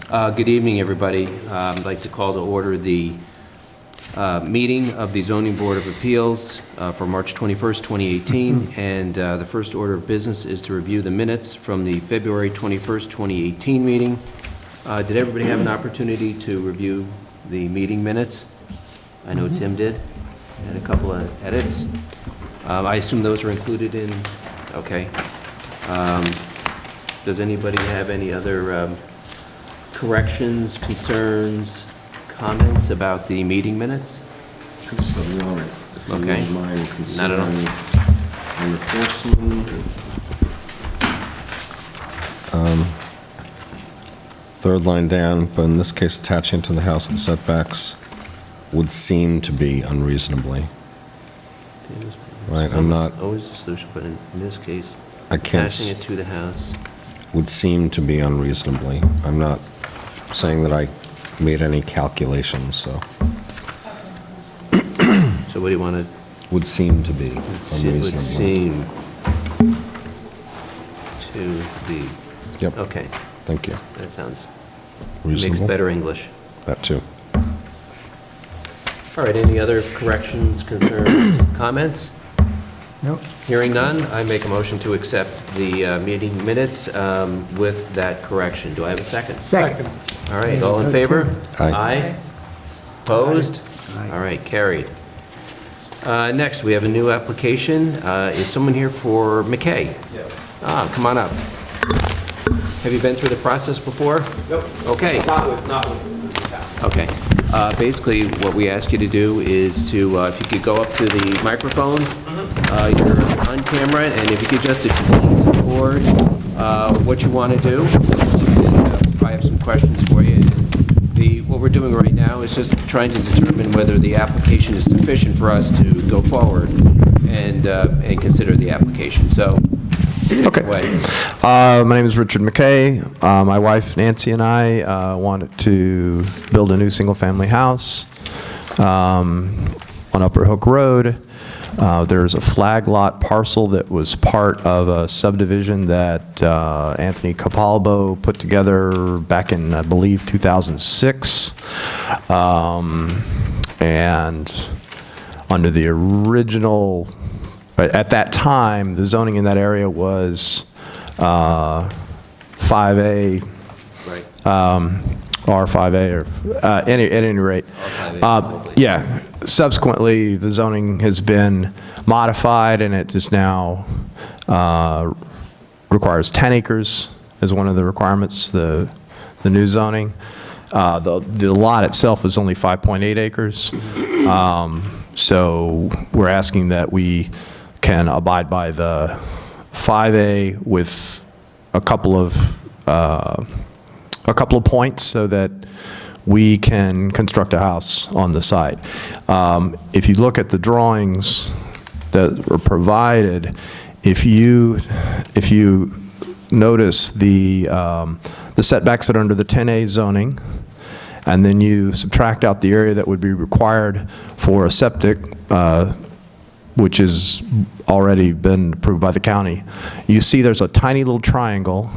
Good evening, everybody. I'd like to call to order the meeting of the Zoning Board of Appeals for March 21st, 2018. And the first order of business is to review the minutes from the February 21st, 2018 meeting. Did everybody have an opportunity to review the meeting minutes? I know Tim did. Had a couple of edits. I assume those are included in, okay. Does anybody have any other corrections, concerns, comments about the meeting minutes? Just a moment, if you Okay. don't mind Not at considering all. on the first one. Third line down, but in this case attaching to the house with setbacks would seem to be unreasonably. Right, I'm not, Always a solution, but in this case, I can't, attaching it to the house. would seem to be unreasonably. I'm not saying that I made any calculations, so So what do you want to? would seem to be It would unreasonable. seem to be, Yep, okay, thank you. that sounds, makes Reasonable, better English. that too. All right, any other corrections, concerns, comments? Nope. Hearing none, I make a motion to accept the meeting minutes with that correction. Do I have a second? Second. All right, all in favor? Aye. Opposed? Aye. All right, carried. Next, we have a new application. Is someone here for McKay? Yeah. Come on up. Have you been through the process before? Nope. Okay. Not with. Okay. Basically, what we ask you to do is to, if you could go up to the microphone, you're on camera, and if you could just explain to the board what you want to do. I have some questions for you. What we're doing right now is just trying to determine whether the application is sufficient for us to go forward and consider the application. So, Okay. go ahead. My name is Richard McKay. My wife Nancy and I wanted to build a new single-family house on Upper Hook Road. There's a flag lot parcel that was part of a subdivision that Anthony Capalbo put together back in, I believe, 2006. And under the original, at that time, the zoning in that area was 5A, Right. R5A, or at any rate. R5A, Yeah. Subsequently, the zoning has been modified, and it is now requires 10 acres as one of the requirements, the new zoning. The lot itself is only 5.8 acres. So we're asking that we can abide by the 5A with a couple of points so that we can construct a house on the site. If you look at the drawings that were provided, if you notice the setbacks that are under the 10A zoning, and then you subtract out the area that would be required for a septic, which has already been approved by the county, you see there's a tiny little triangle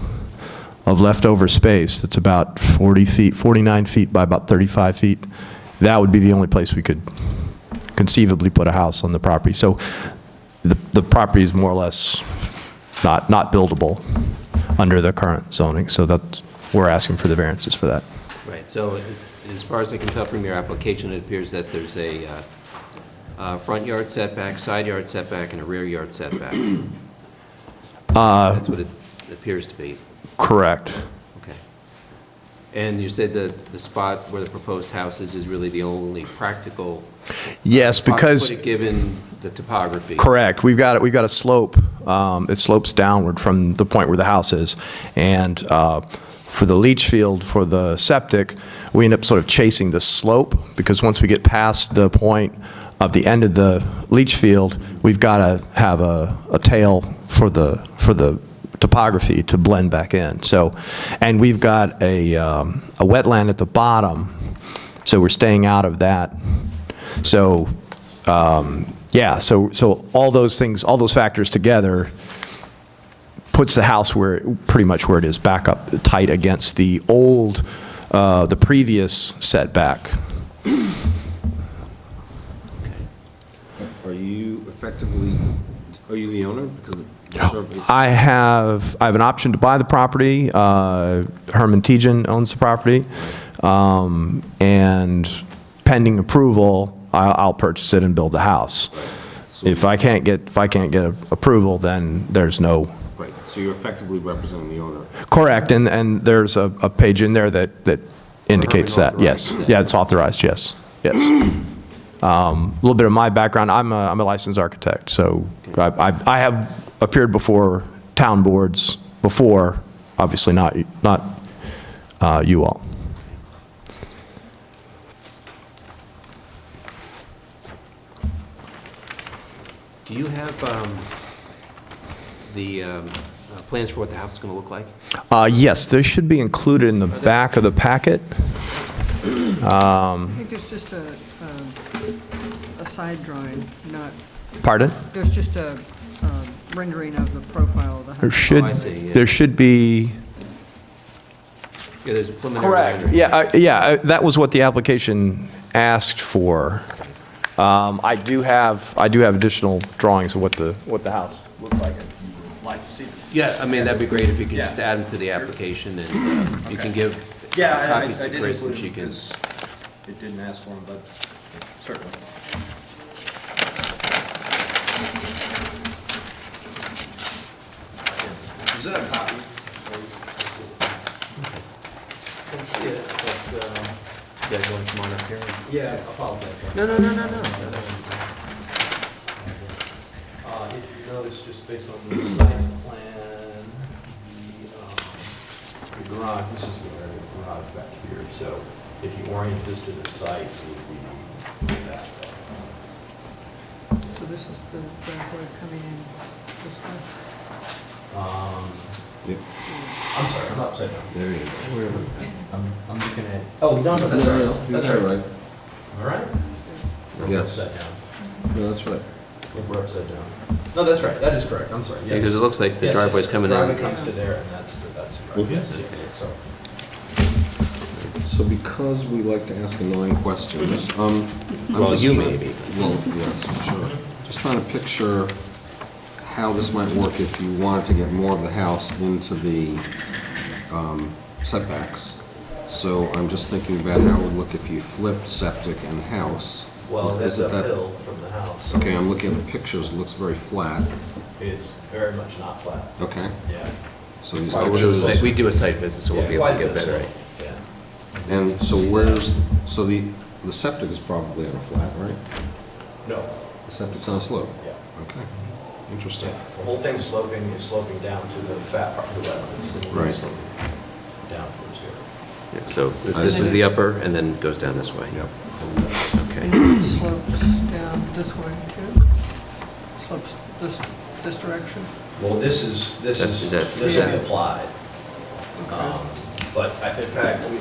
of leftover space that's about 40 feet, 49 feet by about 35 feet. That would be the only place we could conceivably put a house on the property. So the property is more or less not buildable under the current zoning. So we're asking for the variances for that. Right, so as far as I can tell from your application, it appears that there's a front yard setback, side yard setback, and a rear yard setback. That's what it appears to be. Correct. Okay. And you said that the spot where the proposed house is really the only practical Yes, spot to because put it, given the topography. correct. We've got a slope. It slopes downward from the point where the house is, and for the leach field for the septic, we end up sort of chasing the slope, because once we get past the point of the end of the leach field, we've got to have a tail for the topography to blend back in. So, and we've got a wetland at the bottom, so we're staying out of that. So, yeah, so all those things, all those factors together puts the house pretty much where it is, back up tight against the old the previous setback. Are you effectively, are you the owner? Because I have an option to buy the property. Herman Tejan owns the property. And pending approval, I'll purchase it and build the house. If I can't get approval, then there's no. Right, so you're effectively representing the owner. Correct, and there's a page in there that indicates that, yes. Yeah, it's authorized, yes, yes. A little bit of my background, I'm a licensed architect, so I have appeared before town boards before, obviously not you all. Do you have the plans for what the house is going to look like? Yes, they should be included in the back of the packet. I think there's just a side drawing, not, Pardon? there's just a rendering of the profile of the There house. should, I see, yeah. there should be. Yeah, there's a preliminary rendering. Yeah, that was what the application asked for. I do have additional drawings of what the house looks like, if you would like to see them. Yeah, I mean, that'd be great if you could Yeah. just add them to the application, and you can give copies to Chris, and she can... It didn't ask for them, but certainly. Is that a copy? I can see it, but, You guys want to come on up here? yeah, I apologize. No. If you notice, just based on the site plan, the garage, this is the area of the garage back here, so if you orient this to the site, it would be that. So this is the driveway coming in this way. I'm sorry, I'm upside down. There you go. I'm looking at, oh, no, that's all right. That's all right. right. All right? We're Yes. upside down. No, that's right. We're upside down. No, that's right, that is correct, I'm sorry, yes. Because it looks like the Yes, driveway's yes, coming The in. driveway comes to there, and that's the driveway. Yes, so. So because we like to ask annoying questions, I'm Well, just you trying- maybe. Well, yes, sure. Just trying to picture how this might work if you wanted to get more of the house into the setbacks. So I'm just thinking about how it would look if you flipped septic and house. Well, Is that's it that- uphill from the house. Okay, I'm looking at the pictures, it looks very flat. It's very much not flat. Okay, Yeah. so these We'll do a pictures. site- we do a site visit, so we'll be able to Quite a get bit better. slope, Yeah. And so where's, so the septic is probably on a flat, right? No, The septic's on a slope? yeah. Okay, interesting. The whole thing's sloping, is sloping down to the fat part of the wetlands. The whole Right. thing's sloping down towards here. Yeah, so this is the upper, and then goes down this way. Yep. Okay. And it slopes down this way too? Slopes this direction? Well, this Is that- will be applied. But in fact, we.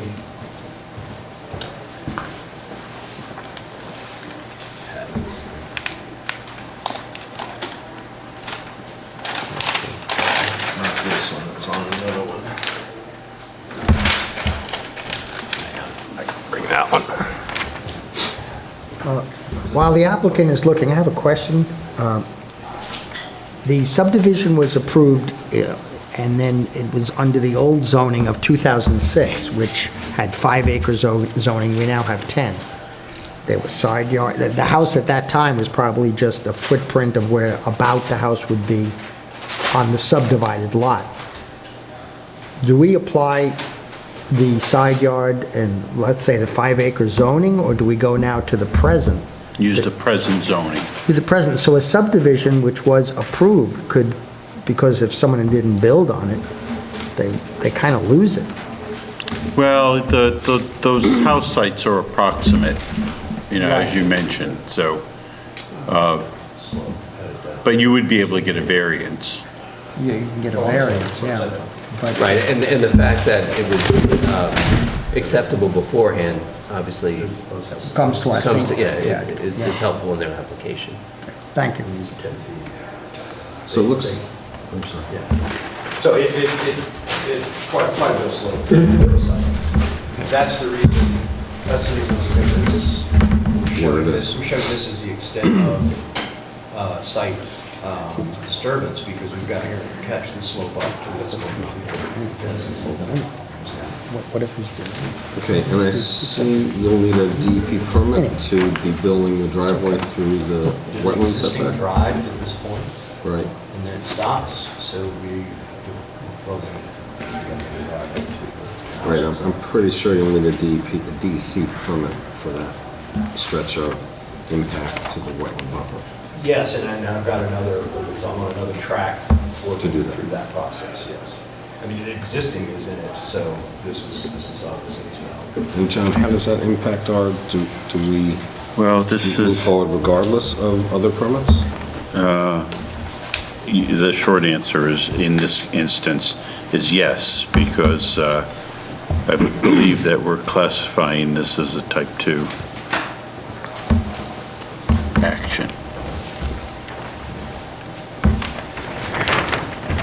Not this one, it's on another one. Bring that one. While the applicant is looking, I have a question. The subdivision was approved, and then it was under the old zoning of 2006, which had 5-acre zoning. We now have 10. There was side yard. The house at that time was probably just a footprint of where about the house would be on the subdivided lot. Do we apply the side yard and, let's say, the 5-acre zoning, or do we go now to the present? Use the present zoning. To the present, so a subdivision which was approved could, because if someone didn't build on it, they kind of lose it. Well, those house sites are approximate, as you mentioned, so, but you would be able to get a variance. Yeah, you can get a variance, yeah. But Right, and the fact that it was acceptable beforehand, obviously, comes to our comes, feet. is helpful in their application. Thank you. So it looks, I'm sorry. So it's quite a bit of slope to the side. That's the reason this thing is, What it is. we're showing this as the extent of site disturbance, because we've got here, catch the slope up to this. What if he's doing? Okay, and I see you'll need a DEP permit to be building the driveway through the wetland Existing setback? drive at this point, Right. and then it stops, so we have to plug in. Right, I'm pretty sure you'll need a DEC permit for that stretch of impact to the wetland buffer. Yes, and I've got another, it's on another track To do that. through that process, yes. I mean, the existing is in it, so this is obviously as well. And John, how does that impact our, do we Well, this move is, forward regardless of other permits? the short answer is, in this instance, is yes, because I believe that we're classifying this as a type 2 action.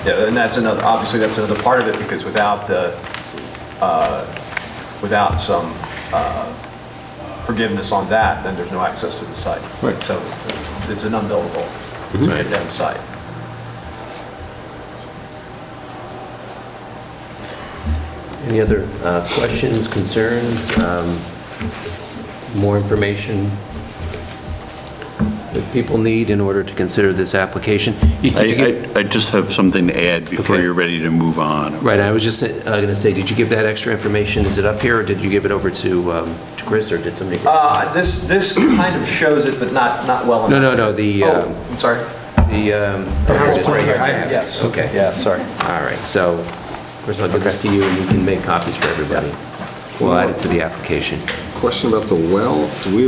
Yeah, and that's another, obviously, that's another part of it, because without some forgiveness on that, then there's no access to the site. Right. So it's an unbuildable, it's a condemned site. Any other questions, concerns, more information that people need in order to consider this application? Did you give- I just have something to add before Okay. you're ready to move on. Right, I was just going to say, did you give that extra information? Is it up here, or did you give it over to Chris, or did somebody? This kind of shows it, but not well No, enough. no, the, Oh, I'm sorry. the, here it is, right here. Yes. Okay. Yeah, sorry. All right, so, of course, I'll give this to you, and you can make copies for everybody. We'll add it to the application. Question about the well, do we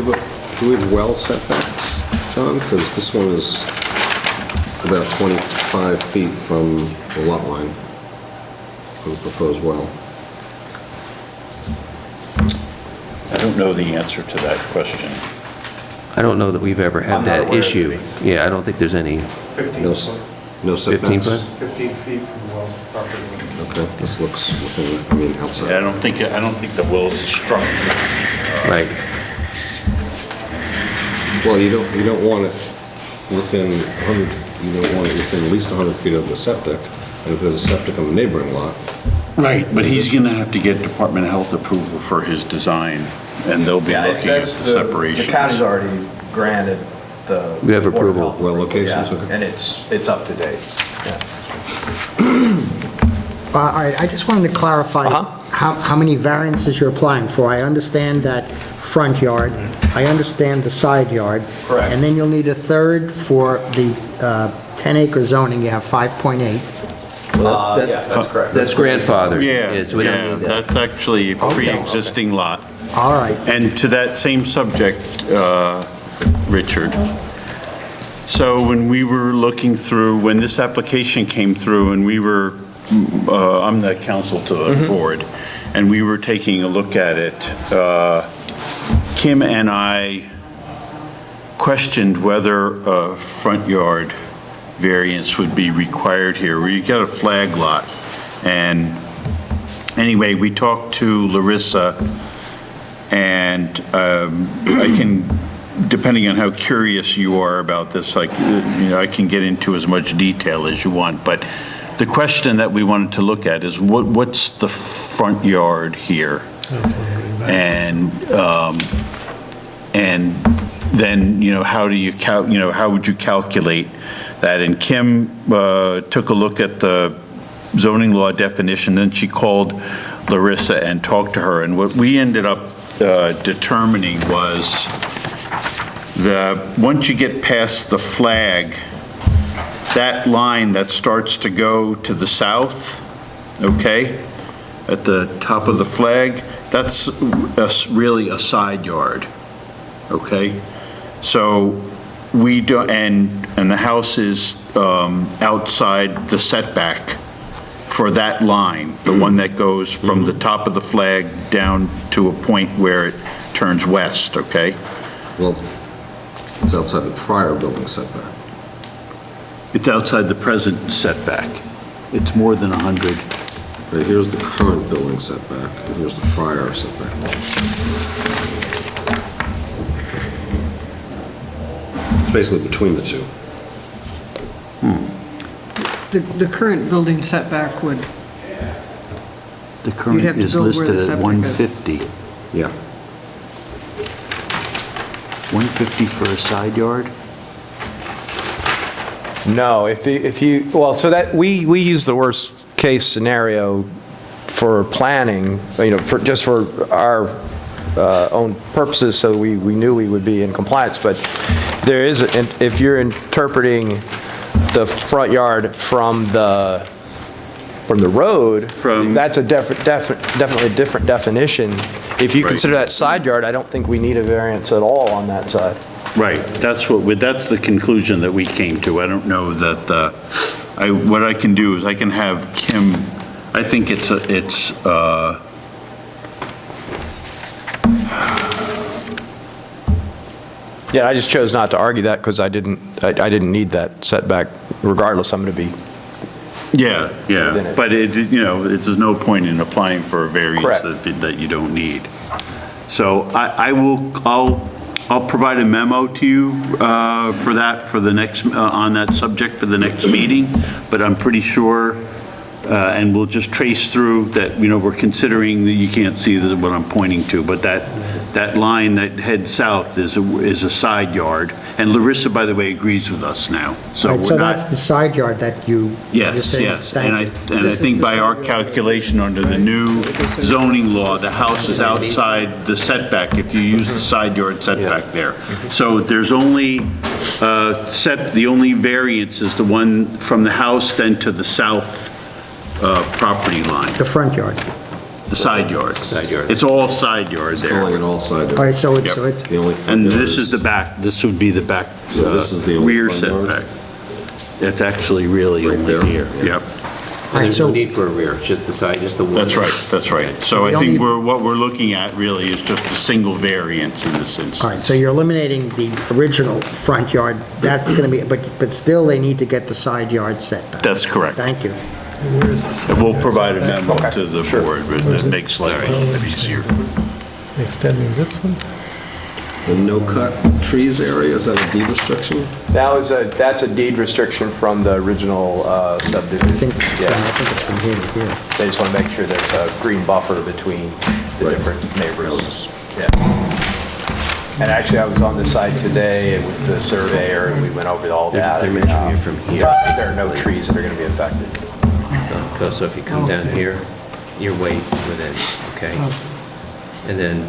have well setbacks, John? Because this one is about 25 feet from the lot line for the proposed well. I don't know the answer to that question. I don't know that we've ever I'm had not that aware of issue. any. Yeah, I don't think there's any. 15 No, foot. no 15 setbacks? foot? 15 feet from the well property line. Okay, this looks within, I mean, Yeah, I outside. don't think the will's structured. Right. Well, you don't want it within 100, you don't want it within at least 100 feet of the septic, and if there's a septic on the neighboring lot, Right, but he's going to have to get Department of Health approval for his design, and they'll be Yeah, looking at that's the separations. The county's already granted the. We have Board of approval. Health Well, approval, locations, yeah, okay. and it's up to date, yeah. All right, I just wanted to clarify how many variances you're applying for. I understand that front yard, I understand the side yard. Correct. And then you'll need a third for the 10-acre zoning, you have 5.8. Yes, that's correct. That's grandfather. Yeah, So we don't yeah, need that. that's actually a pre-existing lot. All right, And to that same subject, Richard, so when we were looking through, when this application came through, and we were, I'm the counsel to the board, and we were taking a look at it, Kim and I questioned whether a front yard variance would be required here. We got a flag lot, and anyway, we talked to Larissa, and I can, depending on how curious you are about this, like, I can get into as much detail as you want, but the question that we wanted to look at is what's the front yard here? And then, how do you how would you calculate that? And Kim took a look at the zoning law definition, then she called Larissa and talked to her, and what we ended up determining was once you get past the flag, that line that starts to go to the south, okay, at the top of the flag, that's really a side yard, okay? So we do, and the house is outside the setback for that line, the one that goes from the top of the flag down to a point where it turns west, okay? well, it's outside the prior building setback. It's outside the present setback. It's more than 100. Okay, here's the current building setback, and here's the prior setback. It's basically between the two. The current building setback would, The You'd current have to is build where the listed at septic is. 150. Yeah. 150 for a side yard? No, if you, well, so that, we use the worst case scenario for planning, you know, just for our own purposes, so we knew we would be in compliance, but there is, if you're interpreting the front yard from the road, that's a definitely a different definition. If you Right. consider that side yard, I don't think we need a variance at all on that side. Right, that's the conclusion that we came to. I don't know that, what I can do is I can have Kim, I think it's Yeah, I just chose not to argue that because I didn't need that setback regardless. I'm going to be, yeah, Within it. but there's no point in applying for a variance Correct. that you don't need. So I'll provide a memo to you for the next, on that subject for the next meeting, but I'm pretty sure, and we'll just trace through that, we're considering, you can't see what I'm pointing to, but that line that heads south is a side yard, and Larissa, by the way, agrees with us now, so Right, we're so not. that's the side yard that you're Yes, saying. yes, Thank and I you. think by our calculation under the new zoning law, the house is outside the setback if you use the side yard setback there. So there's only, the only variance is the one from the house then to the south property line, The front yard. the side yard. Side yard. It's all side yard Calling there. it all side All right, yard. so it's, Yep. so it's, The only front And yard this is the back, this would be the back So this is the only rear front yard? setback. It's actually really Right there? only here, yep. all right, There's no so, need for a rear, just the side, just the one. That's right. So I The think only- what we're looking at really is just a single variance in this instance. all right, so you're eliminating the original front yard, that's going to be, but still they need to get the side yard setback. That's correct. Thank you. And we'll provide a memo to the board that makes life a little bit easier. Extending this one? The no-cut trees area, is that a deed restriction? that's a deed restriction from the original subdivision. I think it's from here to here. They just want to make sure there's a green buffer between the Right. different neighbors. Yeah. And actually, I was on the site today with the surveyor, and we went over all that. They're measuring it from here. There are no trees that are going to be affected. So if you come down here, you're way within, okay? And then,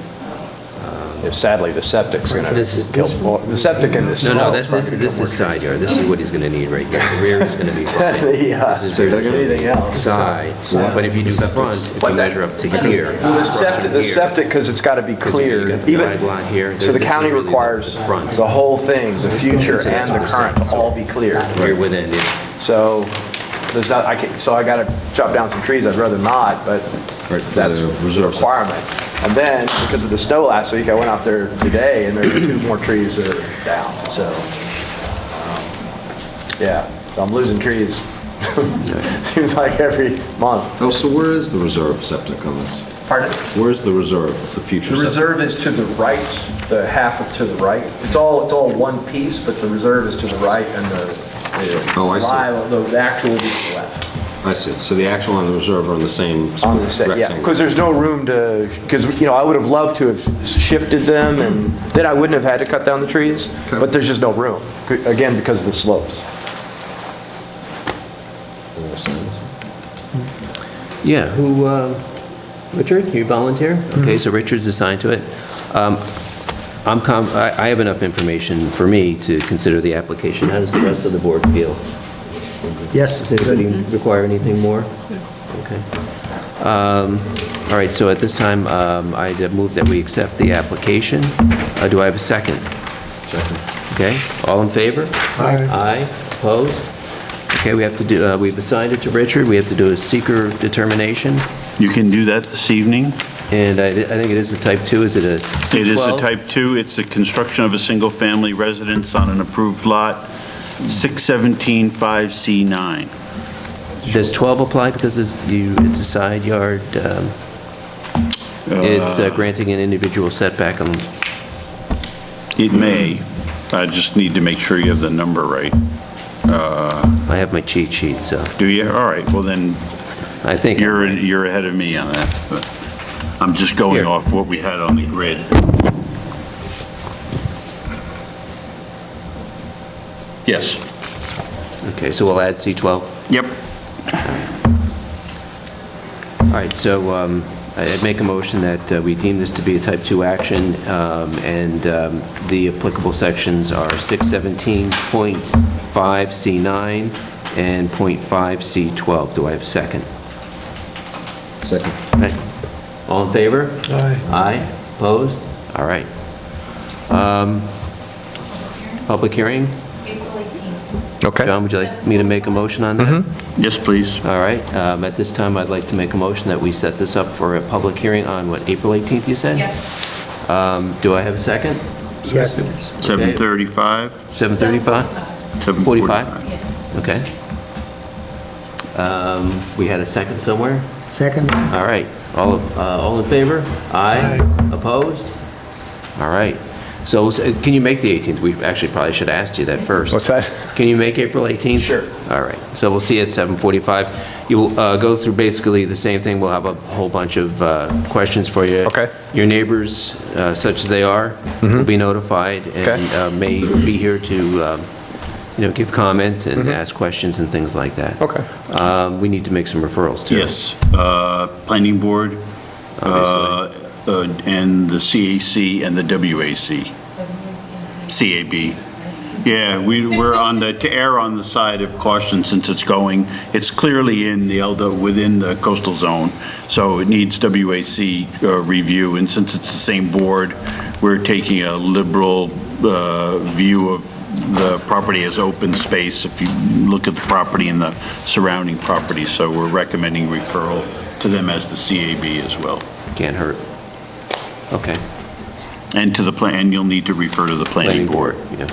Sadly, the septic's going This- to kill, the septic in this. no, slope this is side yard, this is what he's gonna need right here. The rear is gonna be the same. Yeah. This is Say that again? Anything else? Side, but if you do front, if you What's that? measure up to here. Well, the from here, septic, because it's got to be 'cause you cleared. got the Even flag lot here, So the this is county really requires the front. the whole thing, the future and the current, to all be cleared. You're within, yeah. So there's not, so I got to chop down some trees, I'd rather not, but Right, for that's the a reserve setback. requirement. And then, because of the snow last week, I went out there today, and there were 2 more trees that are down, so, yeah, so I'm losing trees. Seems like every month. Oh, so where is the reserve septic on this? Pardon? Where's the reserve, the future The septic? reserve is to the right, the half to the right. It's all one piece, but the reserve is to the right, and the Oh, I see. the actual is to the left. I see, so the actual and the reserve are on the same On the set, yeah, rectangle? because there's no room to, because, I would have loved to have shifted them, and then I wouldn't have had to cut down the trees, Okay. but there's just no room, again, because of the slopes. Yeah, who, Richard, you volunteer? Okay, so Richard's assigned to it. I have enough information for me to consider the application. How does the rest of the board feel? Yes, Does anybody require anything more? Okay. All right, so at this time, I'd move that we accept the application. Do I have a second? Second. Okay, all in favor? Aye. Aye, opposed? Okay, we have to do, we've assigned it to Richard, we have to do a seeker determination, You can do that this evening. and I think it is a type 2, is it a C12? It is a type 2, it's the construction of a single-family residence on an approved lot, 6175C9. Does 12 apply because it's a side yard? It's granting an individual setback on, It may. I just need to make sure you have the number right. I have my cheat sheet, so Do you? All right, well then, I think. you're ahead of me on that, but I'm just going Here. off what we had on the grid. Yes. Okay, so we'll add C12. Yep. All right, so I'd make a motion that we deem this to be a type 2 action, and the applicable sections are 617.5C9 and .5C12. Do I have a second? Second. All right. All in favor? Aye. Aye. Opposed? All right. Public hearing? April 18th. Okay. John, would you like me to make a motion on that? Yes, please. All right, at this time, I'd like to make a motion that we set this up for a public hearing on, what, April 18th, you said? Yes. Do I have a second? Yes. 7:35? 7:35? 7:45? 45? Okay. We had a second somewhere? Second? All right, all in favor? Aye. Opposed? All right. So can you make the 18th? We actually probably should have asked you that first. What's that? Can you make April 18th? Sure. All right, so we'll see you at 7:45. You'll go through basically the same thing. We'll have a whole bunch of questions for you. Okay. Your neighbors, such as they are, will be notified and may be here to, give comment and ask questions and things like that. Okay. We need to make some referrals, too. Yes. Planning Board, Obviously. and the CAC and the WAC. CAB. Yeah, we're to err on the side of caution since it's clearly in within the coastal zone, so it needs WAC review, and since it's the same board, we're taking a liberal view of the property as open space, if you look at the property and the surrounding property, so we're recommending referral to them as the CAB as well. Can't hurt. Okay. And to the and you'll need to refer to the planning board. Yeah.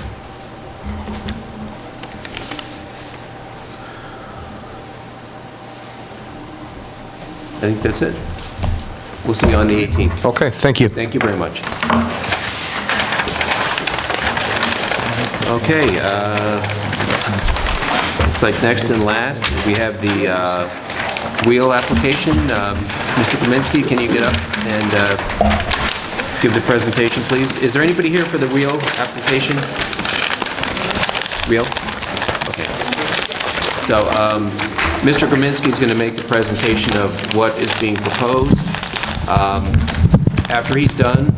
I think that's it. We'll see you on the 18th. Okay, thank you. Thank you very much. Okay, it's like next and last, we have the wheel application. Mr. Kaminsky, can you get up and give the presentation, please? Is there anybody here for the wheel application? Wheel? Okay. So, Mr. Kaminsky is going to make the presentation of what is being proposed. After he's done,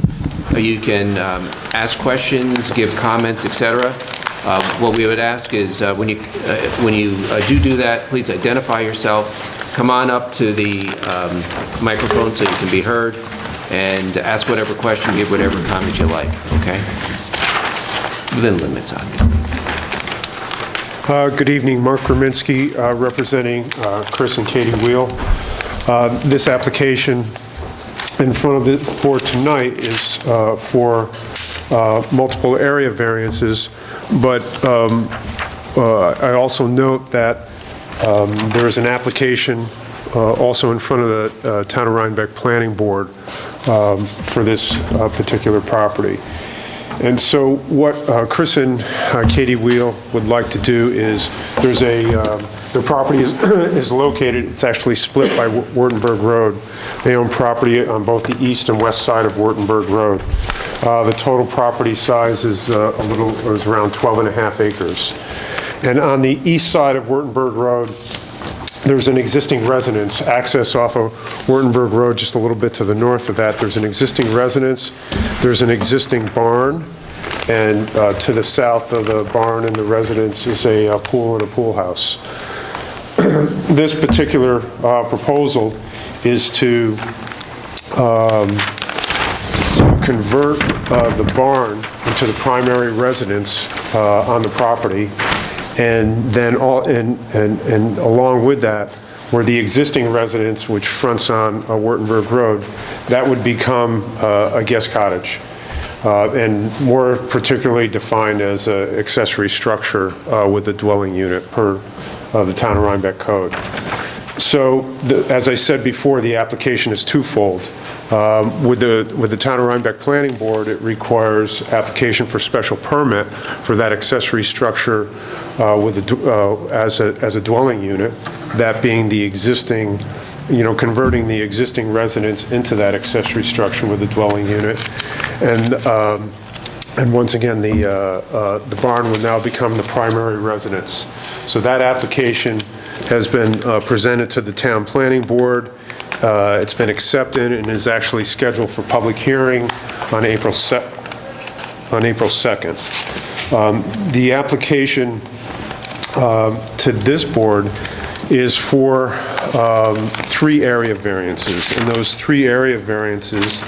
you can ask questions, give comments, etc. What we would ask is when you do that, please identify yourself. Come on up to the microphone so you can be heard, and ask whatever question, give whatever comment you like. Okay? Within limits, obviously. Good evening, Mark Rominski, representing Chris and Katie Wheel. This application in front of this board tonight is for multiple area variances, but I also note that there is an application also in front of the Town of Rhinebeck Planning Board for this particular property. And so what Chris and Katie Wheel would like to do is, their property is located, it's actually split by Wurtemberg Road. They own property on both the east and west side of Wurtemberg Road. The total property size is around 12.5 acres. And on the east side of Wurtemberg Road, there's an existing residence, access off of Wurtemberg Road, just a little bit to the north of that. There's an existing residence, there's an existing barn, and to the south of the barn and the residence is a pool and a pool house. This particular proposal is to convert the barn into the primary residence on the property. And then along with that, where the existing residence, which fronts on Wurtemberg Road, that would become a guest cottage, and more particularly defined as an accessory structure with a dwelling unit per the Town of Rhinebeck Code. So, as I said before, the application is twofold. With the Town of Rhinebeck Planning Board, it requires application for special permit for that accessory structure as a dwelling unit, that being the existing, converting the existing residence into that accessory structure with a dwelling unit. And once again, the barn would now become the primary residence. So that application has been presented to the Town Planning Board. It's been accepted and is actually scheduled for public hearing on April 2nd. The application to this board is for 3 area variances. And those 3 area variances,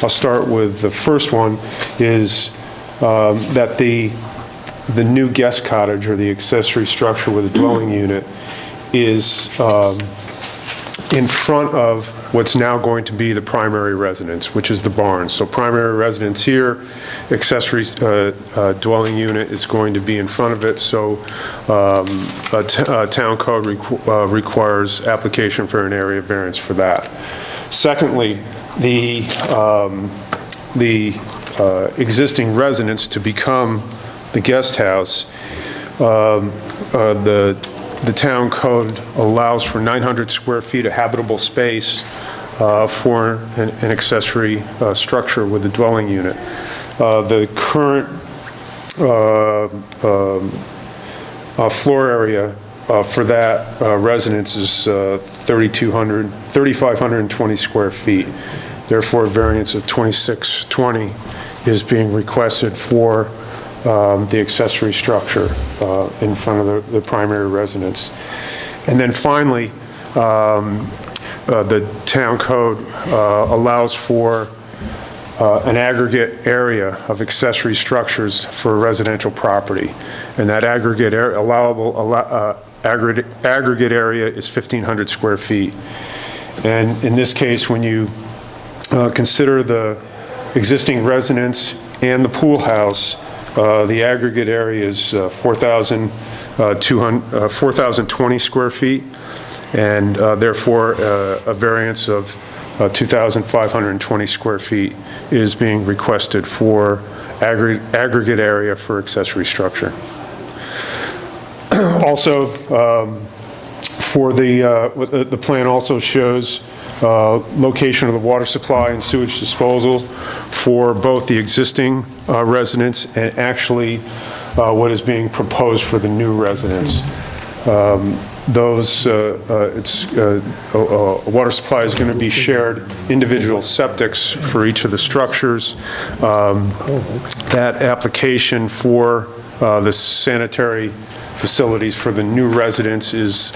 I'll start with the first one, is that the new guest cottage, or the accessory structure with a dwelling unit, is in front of what's now going to be the primary residence, which is the barn. So primary residence here, accessory dwelling unit is going to be in front of it, so town code requires application for an area variance for that. Secondly, the existing residence to become the guest house, the town code allows for 900 square feet of habitable space for an accessory structure with a dwelling unit. The current floor area for that residence is 3,520 square feet. Therefore, a variance of 2620 is being requested for the accessory structure in front of the primary residence. And then finally, the town code allows for an aggregate area of accessory structures for residential property. And that aggregate area, aggregate area is 1,500 square feet. And in this case, when you consider the existing residence and the pool house, the aggregate area is 4,020 square feet, and therefore a variance of 2,520 square feet is being requested for aggregate area for accessory structure. Also, for the plan also shows location of the water supply and sewage disposal for both the existing residence and actually what is being proposed for the new residence. Water supply is going to be shared individual septics for each of the structures. That application for the sanitary facilities for the new residence is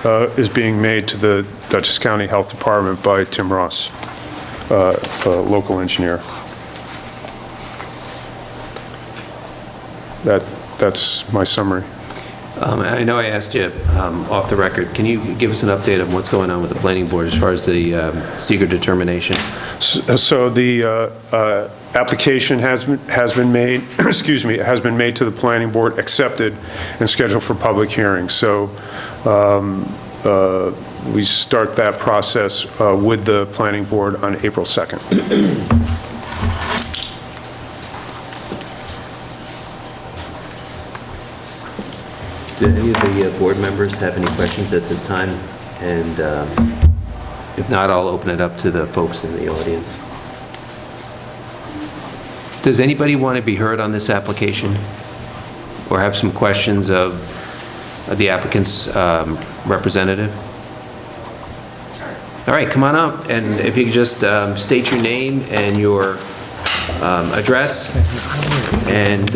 being made to the Dutchess County Health Department by Tim Ross, local engineer. That's my summary. I know I asked you off the record. Can you give us an update on what's going on with the planning board as far as the seeker determination? So the application has been made, excuse me, has been made to the planning board, accepted, and scheduled for public hearing. So we start that process with the planning board on April 2nd. Do any of the board members have any questions at this time? And if not, I'll open it up to the folks in the audience. Does anybody want to be heard on this application or have some questions of the applicant's representative? All right, come on up, and if you could just state your name and your address, and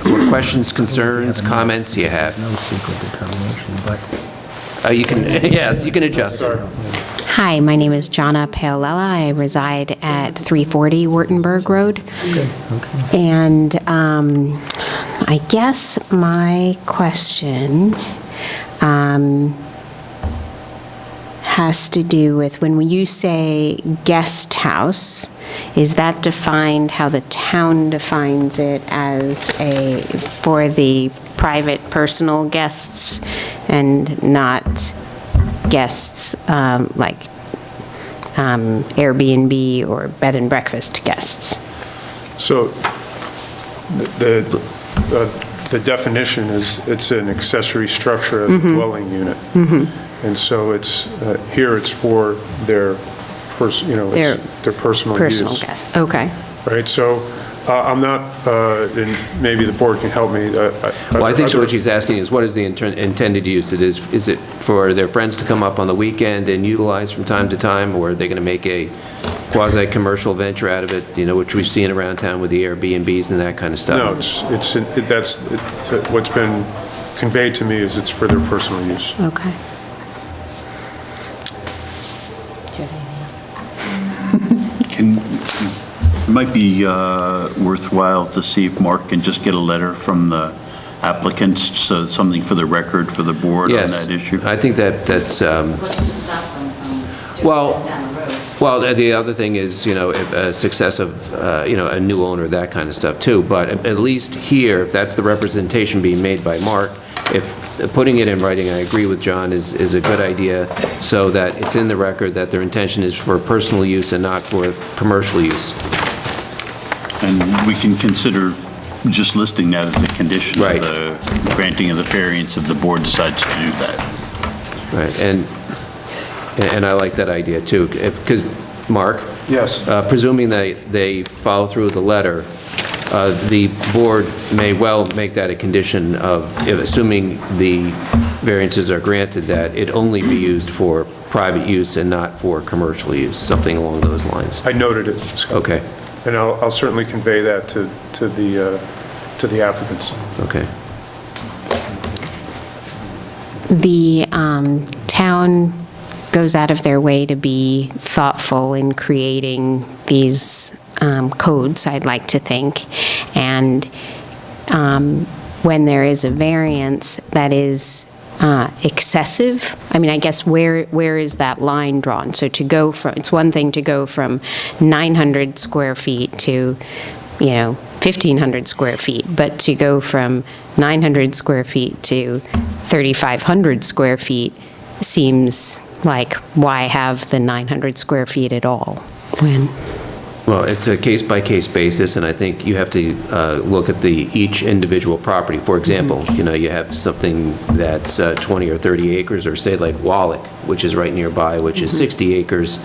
what questions, concerns, comments you have. No secret determination, but... You can, yes, you can adjust it. Hi, my name is Jonna Paolella. I reside at 340 Wurtemberg Road. Okay. And I guess my question has to do with when you say guest house, is that defined how the town defines it as for the private, personal guests, and not guests like Airbnb or bed and breakfast guests. So the definition is, it's an accessory structure as a dwelling unit. And so it's, here it's for their, Their their personal use. Personal guests, okay. Right, so I'm not, and maybe the board can help me. Well, I think so what she's asking is, what is the intended use? Is it for their friends to come up on the weekend and utilize from time to time, or are they going to make a quasi-commercial venture out of it, which we've seen around town with the Airbnbs and that kind of stuff? No, it's what's been conveyed to me is it's for their personal use. Okay. It might be worthwhile to see if Mark can just get a letter from the applicants, so something for the record for the board on Yes. that issue. I think that's, What's to stop them from Well- doing it down the road? well, the other thing is, if a success of, a new owner, that kind of stuff too. But at least here, if that's the representation being made by Mark, if putting it in writing, I agree with John, is a good idea, so that it's in the record that their intention is for personal use and not for commercial use. And we can consider just listing that as a condition Right. of the granting of the variance if the board decides to do that. Right, and I like that idea too, because, Mark? Yes. Presuming they follow through with the letter, the board may well make that a condition of, assuming the variances are granted, that it only be used for private use and not for commercial use, something along those lines. I noted it, Scott. Okay, And I'll certainly convey that to the applicants. okay. The town goes out of their way to be thoughtful in creating these codes, I'd like to think. And when there is a variance that is excessive, I mean, I guess where is that line drawn? So to go from, it's one thing to go from 900 square feet to, 1,500 square feet, but to go from 900 square feet to 3,500 square feet seems like, why have the 900 square feet at all? Well, it's a case-by-case basis, and I think you have to look at each individual property. For example, you have something that's 20 or 30 acres, or say like Wallach, which is right nearby, which is 60 acres.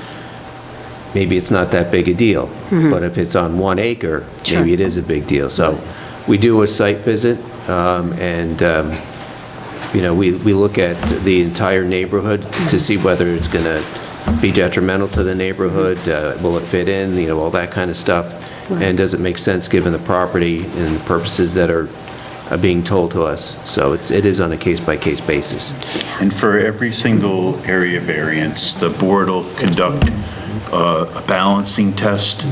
Maybe it's not that big a deal. But if it's on 1 acre, maybe it is a big deal. So we do a site visit, and we look at the entire neighborhood to see whether it's going to be detrimental to the neighborhood, will it fit in, all that kind of stuff, and does it make sense given the property and the purposes that are being told to us. So it is on a case-by-case basis. And for every single area variance, the board will conduct a balancing test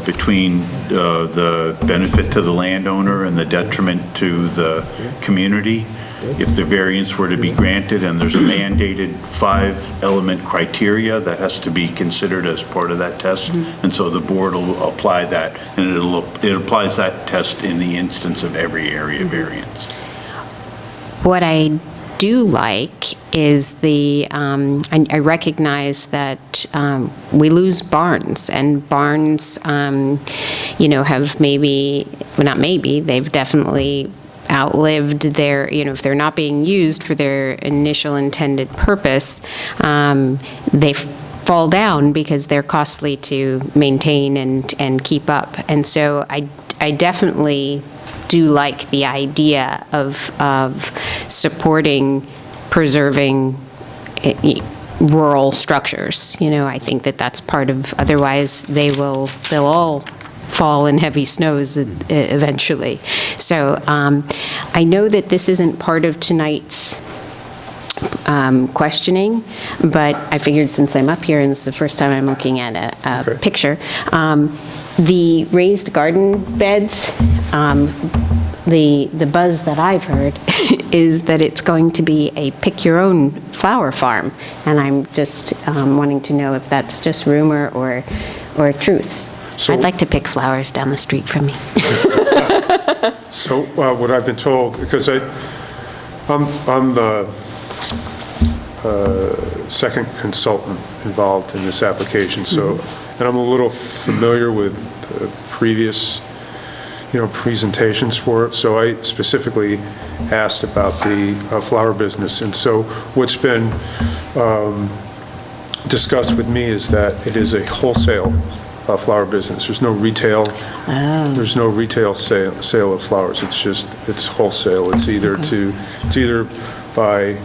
between the benefit to the landowner and the detriment to the community. If the variance were to be granted and there's a mandated 5-element criteria that has to be considered as part of that test, and so the board will apply that, and it applies that test in the instance of every area variance. What I do like is I recognize that we lose barns, and barns, have they've definitely outlived their, if they're not being used for their initial intended purpose, they fall down because they're costly to maintain and keep up. And so I definitely do like the idea of supporting, preserving rural structures. I think that's part of, otherwise they'll all fall in heavy snows eventually. So I know that this isn't part of tonight's questioning, but I figured since I'm up here and this is the first time I'm looking at a picture, the raised garden beds, the buzz that I've heard is that it's going to be a pick-your-own flower farm, and I'm just wanting to know if that's just rumor or truth. So- I'd like to pick flowers down the street from me. So what I've been told, because I'm the second consultant involved in this application, so, and I'm a little familiar with the previous, presentations for it, so I specifically asked about the flower business. And so what's been discussed with me is that it is a wholesale flower business. There's no retail. There's no retail sale of flowers. It's wholesale. It's either by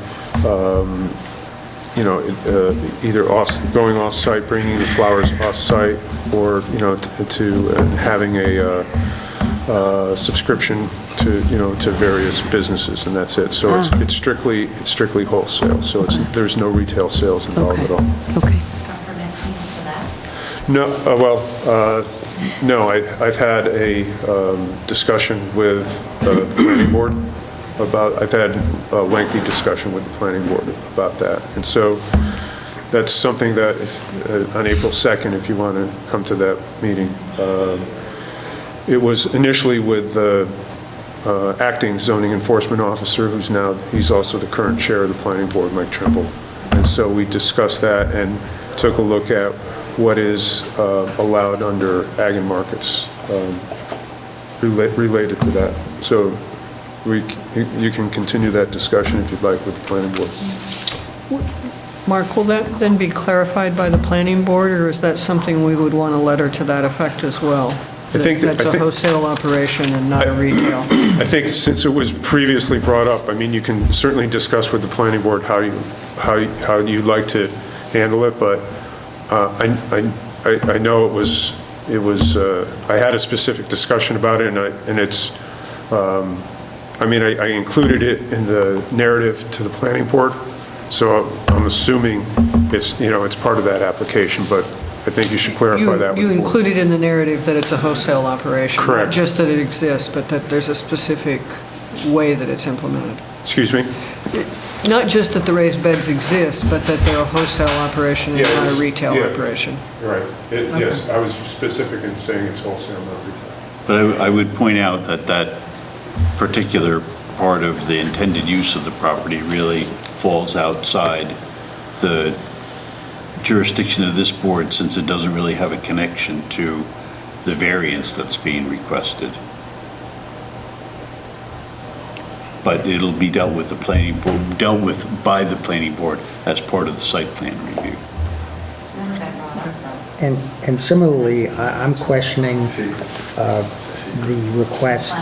either going off-site, bringing the flowers off-site, or to having a subscription to various businesses, and that's it. So it's strictly wholesale. So there's no retail sales involved at all. Okay. For that? No, no, I've had a discussion with the planning board I've had a lengthy discussion with the planning board about that. And so that's something that on April 2nd, if you want to come to that meeting, it was initially with the acting zoning enforcement officer, he's also the current chair of the planning board, Mike Trimble. And so we discussed that and took a look at what is allowed under ag and markets related to that. So you can continue that discussion if you'd like with the planning board. Mark, will that then be clarified by the planning board, or is that something we would want a letter to that effect as well? That's a wholesale operation and not a retail. I think since it was previously brought up, I mean, you can certainly discuss with the planning board how you'd like to handle it, but I know it was I had a specific discussion about it, and it's I included it in the narrative to the planning board, so I'm assuming it's part of that application, but I think you should clarify that with the board. You included in the narrative that it's a wholesale operation. Correct. Not just that it exists, but that there's a specific way that it's implemented. Excuse me? Not just that the raised beds exist, but that they're a wholesale operation and not a retail operation. Right. Yes, I was specific in saying it's wholesale, not retail. But I would point out that particular part of the intended use of the property really falls outside the jurisdiction of this board, since it doesn't really have a connection to the variance that's being requested. But it'll be dealt with by the planning board as part of the site plan review. And similarly, I'm questioning the request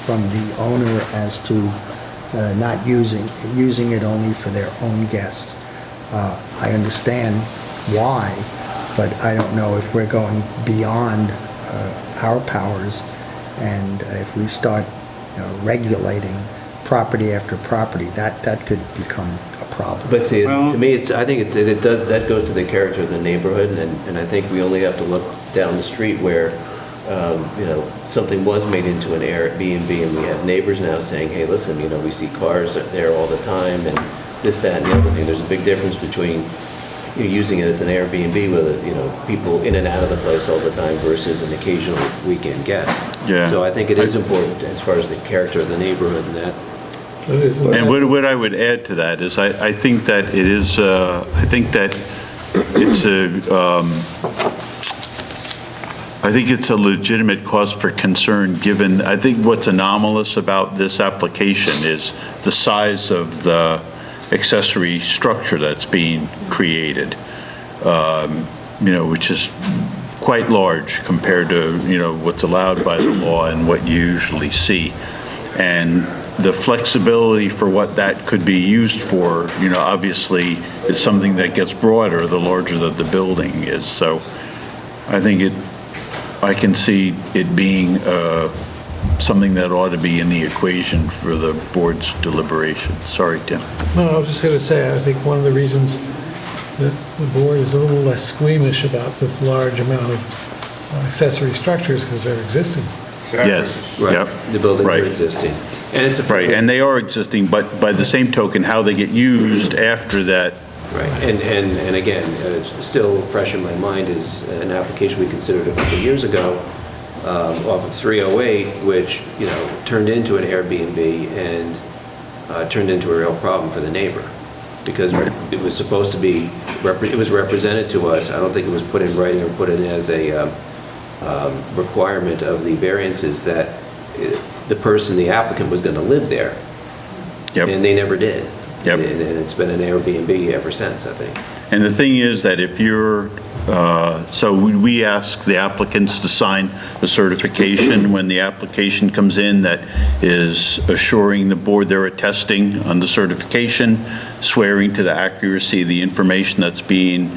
from the owner as to not using it only for their own guests. I understand why, but I don't know if we're going beyond our powers, and if we start regulating property after property, that could become a problem. But see, to me, that goes to the character of the neighborhood, and I think we only have to look down the street where, something was made into an Airbnb, and we have neighbors now saying, hey, listen, we see cars there all the time, and this, that, and the other thing. There's a big difference between using it as an Airbnb with, people in and out of the place all the time versus an occasional weekend guest. Yeah. So I think it is important as far as the character of the neighborhood and that. And what I would add to that is I think that it is, I think it's a legitimate cause for concern, given, I think what's anomalous about this application is the size of the accessory structure that's being created, which is quite large compared to, what's allowed by the law and what you usually see. And the flexibility for what that could be used for, obviously is something that gets broader the larger that the building is. So I think I can see it being something that ought to be in the equation for the board's deliberation. Sorry, Tim. No, I was just going to say, I think one of the reasons that the board is a little less squeamish about this large amount of accessory structures because they're existing. Yes. Right. Yep. The buildings Right. are existing. And it's Right, and they are existing, but by the same token, how they get used after that. Right, and again, still fresh in my mind is an application we considered a couple of years ago off of 308, which, turned into an Airbnb and turned into a real problem for the neighbor, because it was supposed to be, it was represented to us. I don't think it was put in writing or put in as a requirement of the variances that the person, the applicant, was going to live there. Yep. And they never did. Yep. And it's been an Airbnb ever since, I think. And the thing is that if you're, so we ask the applicants to sign a certification when the application comes in that is assuring the board they're attesting on the certification, swearing to the accuracy of the information that's being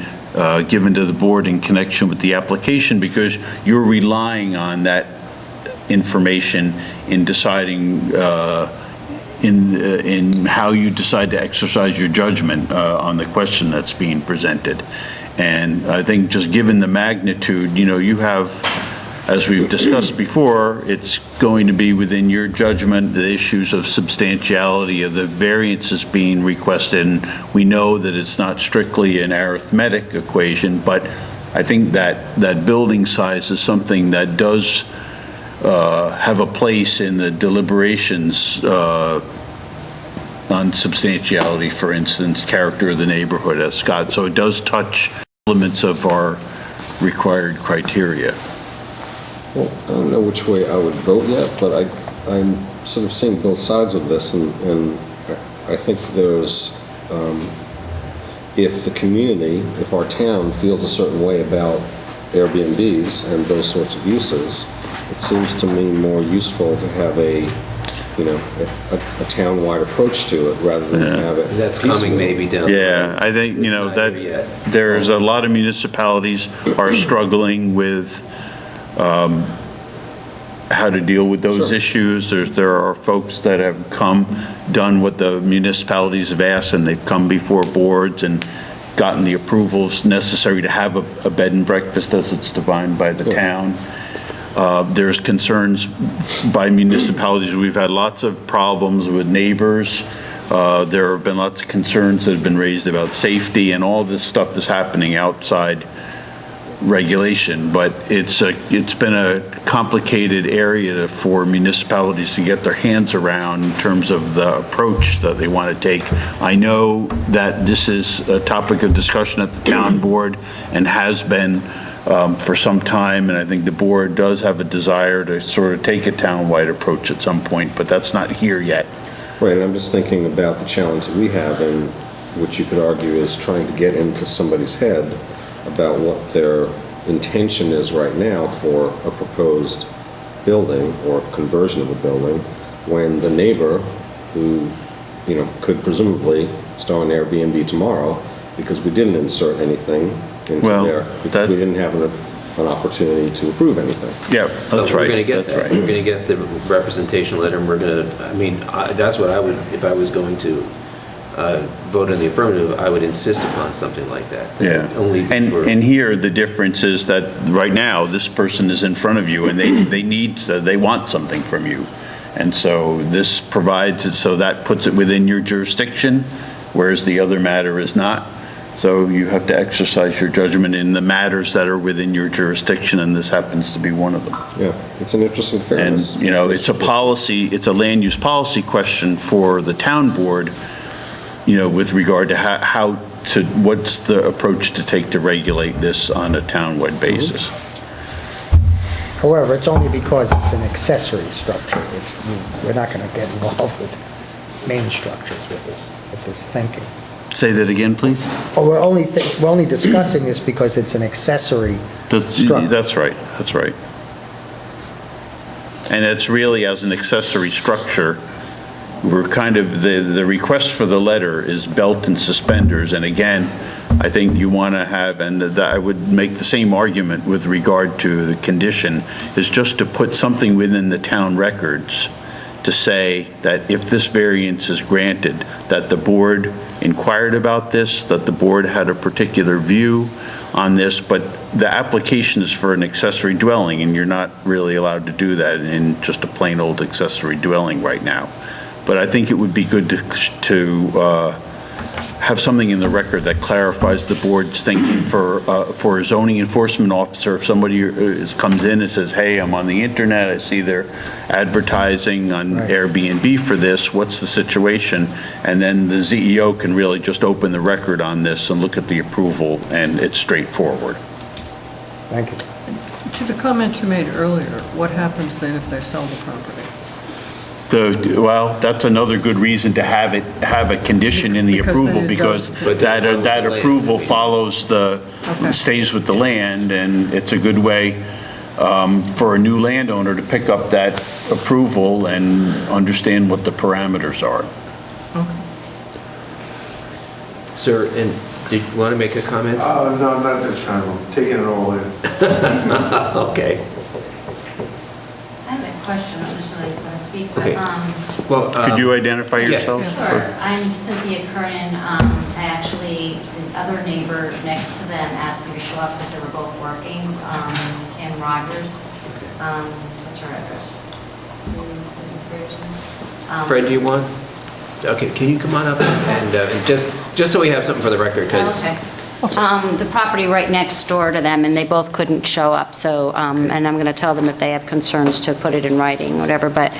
given to the board in connection with the application, because you're relying on that information in deciding in how you decide to exercise your judgment on the question that's being presented. And I think just given the magnitude, you have, as we've discussed before, it's going to be within your judgment, the issues of substantiality of the variances being requested. And we know that it's not strictly an arithmetic equation, but I think that building size is something that does have a place in the deliberations on substantiality, for instance, character of the neighborhood, as Scott. So it does touch elements of our required criteria. Well, I don't know which way I would vote yet, but I'm sort of seeing both sides of this, and I think there's, if the community, if our town feels a certain way about Airbnbs and those sorts of uses, it seems to me more useful to have a town-wide approach to it rather than have it. That's coming maybe down. Yeah, I think, It's not that here yet. there's a lot of municipalities are struggling with how to deal with those Sure. issues. There are folks that have done what the municipalities have asked, and they've come before boards and gotten the approvals necessary to have a bed and breakfast as it's defined by the town. There's concerns by municipalities. We've had lots of problems with neighbors. There have been lots of concerns that have been raised about safety, and all this stuff is happening outside regulation. But it's been a complicated area for municipalities to get their hands around in terms of the approach that they want to take. I know that this is a topic of discussion at the town board and has been for some time, and I think the board does have a desire to sort of take a town-wide approach at some point, but that's not here yet. Right, and I'm just thinking about the challenge that we have, and which you could argue is trying to get into somebody's head about what their intention is right now for a proposed building or conversion of a building, when the neighbor who, could presumably start an Airbnb tomorrow, because we didn't insert anything into Well, there, because we didn't have an opportunity to approve anything. Yeah, But that's we're right. going to get That's that. right. We're going to get the representation letter, and we're going to, that's what I would, if I was going to vote in the affirmative, I would insist upon something like that. Yeah, Only for. and here, the difference is that right now, this person is in front of you, and they want something from you. And so this provides it, so that puts it within your jurisdiction, whereas the other matter is not. So you have to exercise your judgment in the matters that are within your jurisdiction, and this happens to be one of them. Yeah, it's an interesting And, fairness. it's a policy, it's a land use policy question for the town board, with regard to what's the approach to take to regulate this on a town-wide basis. However, it's only because it's an accessory structure. We're not going to get involved with main structures with this thinking. Say that again, please? Oh, we're only discussing this because it's an accessory structure. That's right, that's right. And it's really, as an accessory structure, we're kind of, the request for the letter is belt and suspenders, and again, I think you want to have, and I would make the same argument with regard to the condition, is just to put something within the town records to say that if this variance is granted, that the board inquired about this, that the board had a particular view on this, but the application is for an accessory dwelling, and you're not really allowed to do that in just a plain old accessory dwelling right now. But I think it would be good to have something in the record that clarifies the board's thinking for a zoning enforcement officer. If somebody comes in and says, hey, I'm on the internet, I see they're advertising on Right. Airbnb for this, what's the situation? And then the CEO can really just open the record on this and look at the approval, and it's straightforward. Thank you. To the comment you made earlier, what happens then if they sell the property? Well, that's another good reason to have a condition in the Because then approval, it because does- But then that the approval land- follows Okay. stays with the land, and it's a good way for a new landowner to pick up that approval and understand what the parameters are. Sir, and did you want to make a comment? No, not this time, I'm taking it all in. Okay. I have a question, I'm just going to speak, but, Okay. Well, Could you identify yes. yourself? sure, I'm Cynthia Kernan. I actually, the other neighbor next to them asked me to show up because they were both working, Kim Rogers. What's her address? Fred, do you want? Okay, can you come on up and just so we have something for the record, because Okay. The property right next door to them, and they both couldn't show up, so, and I'm going to tell them if they have concerns to put it in writing, whatever, but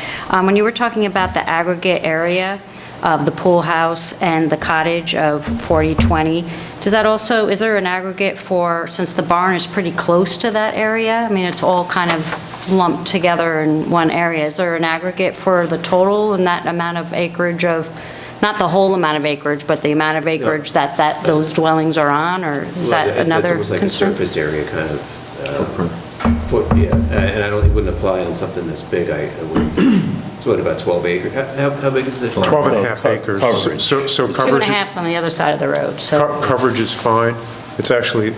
when you were talking about the aggregate area of the pool house and the cottage of 4020, does that also, is there an aggregate for, since the barn is pretty close to that area, I mean, it's all kind of lumped together in one area, is there an aggregate for the total and that amount of acreage of, not the whole amount of acreage, but the amount of acreage that those dwellings are on, or is that another It was like a concern? surface area kind of. Yeah, and it wouldn't apply on something this big, I wouldn't. It's what, about 12 acres? How big is the? 12 and a half acres. Coverage. So Two and a coverage, half's on the other side of the road, so, coverage is fine. It's actually,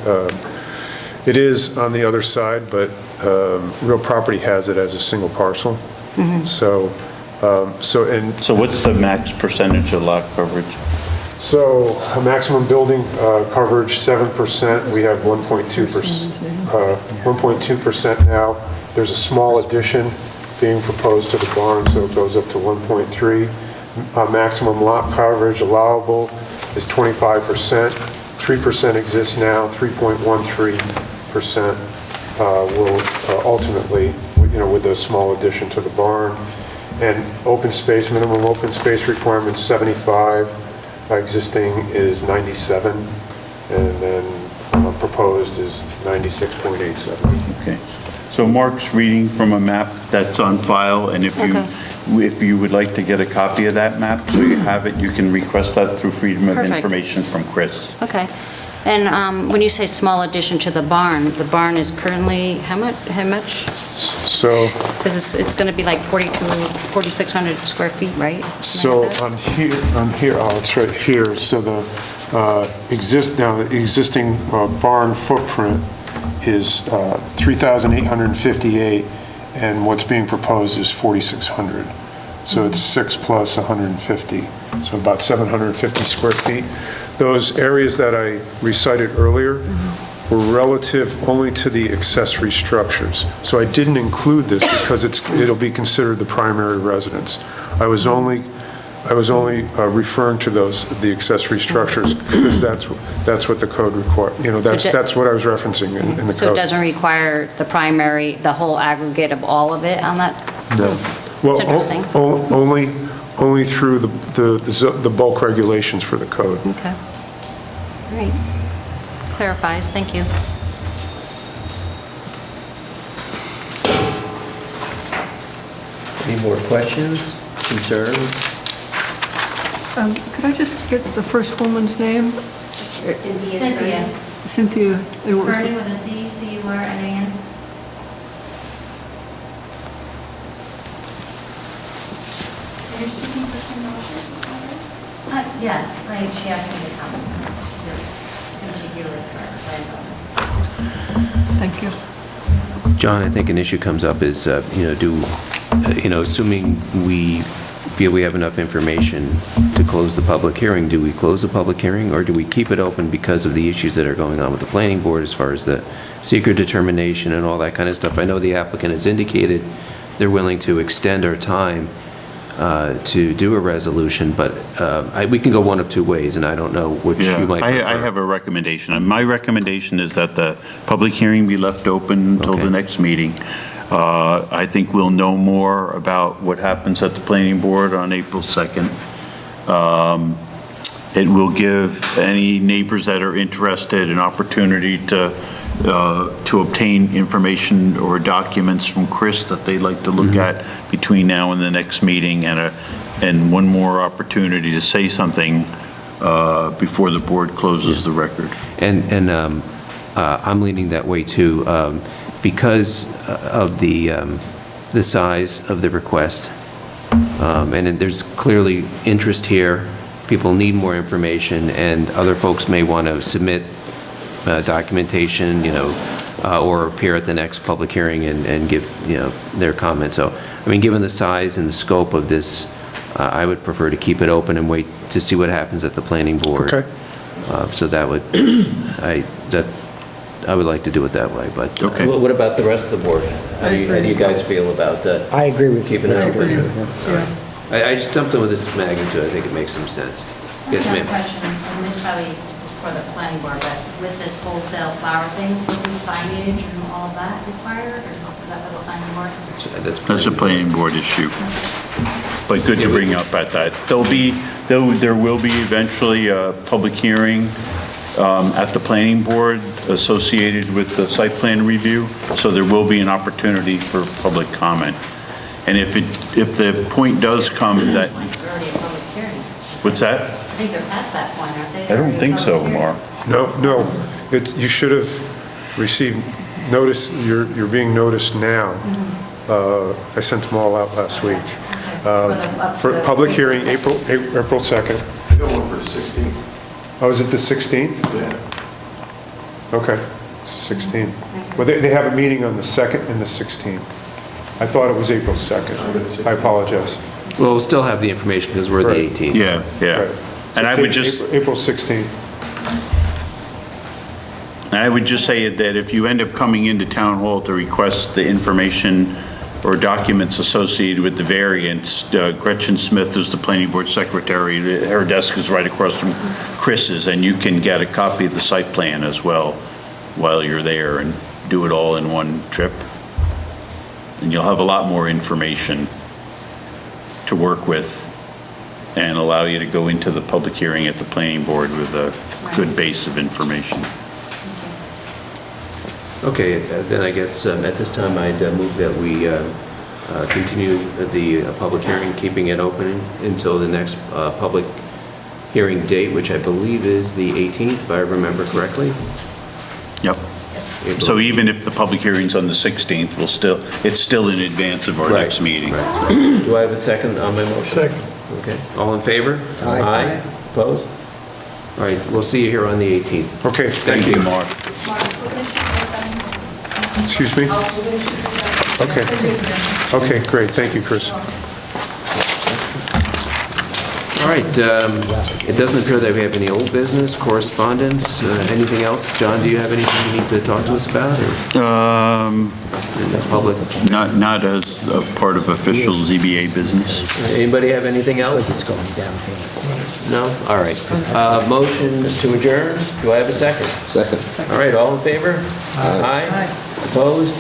it is on the other side, but real property has it as a single parcel. So, and So what's the max percentage of lot coverage? so a maximum building coverage, 7%. We have 1.2% now. There's a small addition being proposed to the barn, so it goes up to 1.3. Maximum lot coverage allowable is 25%. 3% exists now, 3.13% will ultimately, with a small addition to the barn. And open space, minimum open space requirement 75, existing is 97, and then proposed is 96.87. Okay. So Mark's reading from a map that's on file, and if you would like to get a copy of that map, so you have it, you can request that through Freedom of Perfect. Information from Chris. okay. And when you say small addition to the barn is currently, how much? So, Because it's going to be like 4,600 square feet, right? so Something like that? on here, oh, it's right here. So the existing barn footprint is 3,858, and what's being proposed is 4,600. So it's 6 plus 150, so about 750 square feet. Those areas that I recited earlier were relative only to the accessory structures. So I didn't include this because it'll be considered the primary residence. I was only referring to the accessory structures because that's what the code requires. That's what I was referencing in the code. So it doesn't require the primary, the whole aggregate of all of it on that? No. That's interesting. Only through the bulk regulations for the code. Okay. All right. Clarifies, thank you. Any more questions, concerns? Could I just get the first woman's name? Cynthia. Cynthia, and what was Kernan the... with a C, C-U-R-N-A-N. You're speaking for Kim Rogers, is that right? Yes, she asked me to come. She's a contiguous landowner. Thank you. John, I think an issue comes up is, assuming we feel we have enough information to close the public hearing, do we close the public hearing, or do we keep it open because of the issues that are going on with the planning board as far as the secret determination and all that kind of stuff? I know the applicant has indicated they're willing to extend our time to do a resolution, but we can go one of two ways, and I don't know which Yeah, you might prefer. I have a recommendation. And my recommendation is that the public hearing be left open until Okay. the next meeting. I think we'll know more about what happens at the planning board on April 2nd. It will give any neighbors that are interested an opportunity to obtain information or documents from Chris that they'd like to look at between now and the next meeting, and one more opportunity to say something before the board closes the record. And I'm leaning that way too, because of the size of the request. And there's clearly interest here. People need more information, and other folks may want to submit documentation, or appear at the next public hearing and give, their comments. So, I mean, given the size and the scope of this, I would prefer to keep it open and wait to see what happens at the planning board. Okay. So that would, I would like to do it that way, but. Okay. What about the rest of the board? How do you guys feel about that? I agree with you. Keeping it open? Yeah. I just, something with this magnitude, I think it makes some sense. Yes, I have ma'am. a question, and this probably is for the planning board, but with this wholesale flower thing, will the signage and all of that required, or is that for the planning board? That's a planning board issue. But good to bring up at that. There will be eventually a public hearing at the planning board associated with the site plan review, so there will be an opportunity for public comment. And if the point does come that, Already a public hearing. what's that? I think they're past that point, aren't they? I don't think so, Public hearing? Mark. No, you should have received notice, you're being noticed now. I sent them all out last week. For public hearing, April 2nd. I got one for the 16th. Oh, is it the 16th? Yeah. Okay, it's the 16th. Well, they have a meeting on the 2nd and the 16th. I thought it was April 2nd. I apologize. Well, we'll still have the information because we're the Right. 18th. Yeah. Right. And I would just, April 16th. I would just say that if you end up coming into town hall to request the information or documents associated with the variance, Gretchen Smith, who's the planning board secretary, her desk is right across from Chris's, and you can get a copy of the site plan as well while you're there and do it all in one trip. And you'll have a lot more information to work with and allow you to go into the public hearing at the planning board with a good base of information. Okay, then I guess at this time I'd move that we continue the public hearing, keeping it open until the next public hearing date, which I believe is the 18th, if I remember correctly. Yep. So even if the public hearing's on the 16th, it's still in advance of our Right, next meeting. right. Do I have a second on my motion? Second. Okay, all in favor? Aye. Opposed? All right, we'll see you here on the 18th. Okay, Thank you, Mark. excuse me? Okay. Okay, great, thank you, Chris. All right, it doesn't appear that we have any old business, correspondence, anything else? John, do you have anything you need to talk to us about, or in the public? Not as a part of official ZBA business. Anybody have anything else? It's going downhill. No? All right. Motion to adjourn, do I have a second? Second. All right, all in favor? Aye. Opposed?